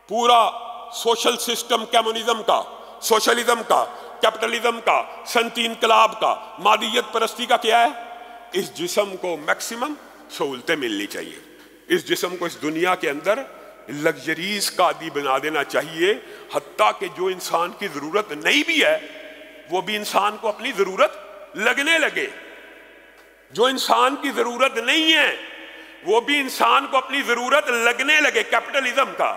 पूरा social system communism का, socialism का, कैपिटलिज्म का, सनती इनकलाब का, मादियत परस्ती का क्या है? इस जिस्म को मैक्सिमम सहूलतें मिलनी चाहिए, इस जिस्म को इस दुनिया के अंदर लग्जरीज का आदी बना देना चाहिए, हत्ता कि जो इंसान की ज़रूरत नहीं भी है वो भी इंसान को अपनी ज़रूरत लगने लगे। जो इंसान की ज़रूरत नहीं है वो भी इंसान को अपनी ज़रूरत लगने लगे। कैपिटलिज्म का,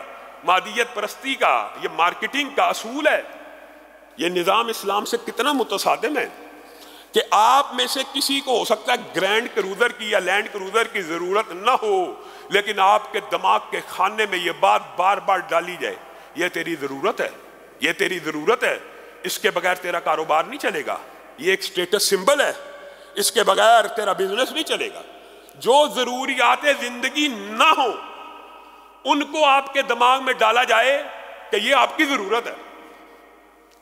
मादियत परस्ती का, ये मार्केटिंग का असूल है। ये निज़ाम इस्लाम से कितना मुतसादिम है कि आप में से किसी को हो सकता है ग्रैंड क्रूज़र की या लैंड क्रूज़र की ज़रूरत ना हो, लेकिन आपके दिमाग के खाने में ये बात बार बार डाली जाए, ये तेरी ज़रूरत है, ये तेरी ज़रूरत है, इसके बगैर तेरा कारोबार नहीं चलेगा, ये एक स्टेटस सिंबल है, इसके बगैर तेरा बिजनेस नहीं चलेगा। जो ज़रूरियात ज़िंदगी ना हो उनको आपके दिमाग में डाला जाए कि ये आपकी ज़रूरत है।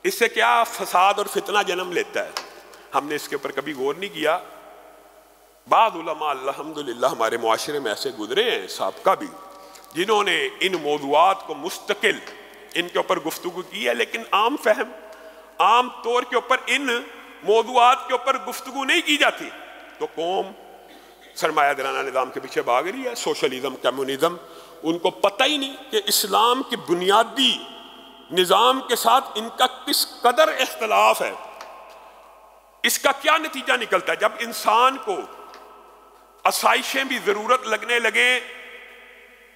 इससे क्या फसाद और फितना जन्म लेता है, हमने इसके ऊपर कभी गौर नहीं किया। बाद उलमा अल्हम्दुलिल्लाह हमारे मुआशरे में ऐसे गुजरे हैं साबका भी, जिन्होंने इन मौज़ूआत को मुस्तकिल इनके ऊपर गुफ्तगू की है, लेकिन आम फहम, आम तौर के ऊपर इन मौज़ूआत के ऊपर गुफ्तगू नहीं की जाती तो कौम सरमायादाराना निज़ाम के पीछे भाग रही है, सोशलिज्म, कम्युनिज्म। उनको पता ही नहीं कि इस्लाम की बुनियादी निज़ाम के साथ इनका किस कदर इख्तलाफ है। इसका क्या नतीजा निकलता है? जब इंसान को आसाइशें भी ज़रूरत लगने लगे,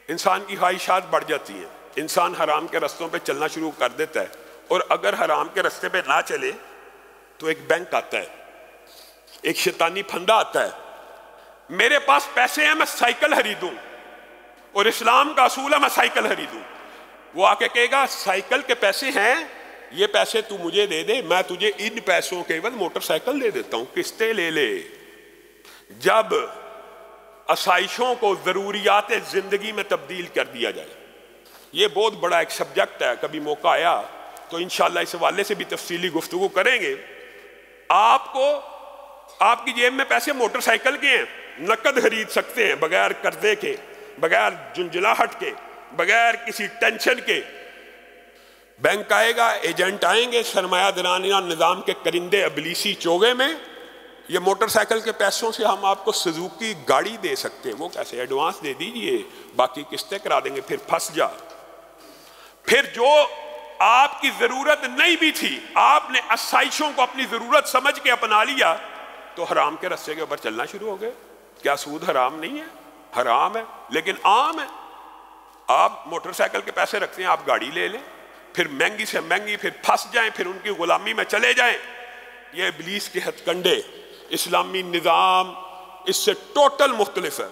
इंसान की ख्वाहिशात बढ़ जाती हैं, इंसान हराम के रस्तों पे चलना शुरू कर देता है, और अगर हराम के रास्ते पे ना चले तो एक बैंक आता है, एक शैतानी फंदा आता है, मेरे पास पैसे हैं मैं साइकिल खरीदूं, और इस्लाम का असूल है मैं साइकिल खरीदूं। वो आके कहेगा साइकिल के पैसे हैं, ये पैसे तू मुझे दे दे, मैं तुझे इन पैसों के एवज मोटरसाइकिल दे देता हूं, किस्तें ले ले। जब आसाइशों को ज़रूरियात ज़िंदगी में तब्दील कर दिया जाए, ये बहुत बड़ा एक सब्जेक्ट है, कभी मौका आया तो इंशाअल्लाह इस हवाले से भी तफसीली गुफ्तगू करेंगे। आपको आपकी जेब में पैसे मोटरसाइकिल के हैं, नकद खरीद सकते हैं बगैर कर्जे के, बगैर झुंझलाहट के, बगैर किसी टेंशन के। बैंक आएगा, एजेंट आएंगे, सरमायादाराना निज़ाम के करिंदे अबलीसी चोगे में, ये मोटरसाइकिल के पैसों से हम आपको सुजुकी गाड़ी दे सकते हैं। वो कैसे? एडवांस दे दीजिए, बाकी किस्तें करा देंगे, फिर फंस जा। फिर जो आपकी ज़रूरत नहीं भी थी, आपने आसाइशों को अपनी ज़रूरत समझ के अपना लिया तो हराम के रास्ते के ऊपर चलना शुरू हो गए। क्या सूद हराम नहीं है? हराम है, लेकिन आम है। आप मोटरसाइकिल के पैसे रखते हैं, आप गाड़ी ले लें, फिर महंगी से महंगी, फिर फंस जाएं, फिर उनकी गुलामी में चले जाएं। ये इब्लीस के हथकंडे, इस्लामी निज़ाम इससे टोटल मुख्तलिफ है।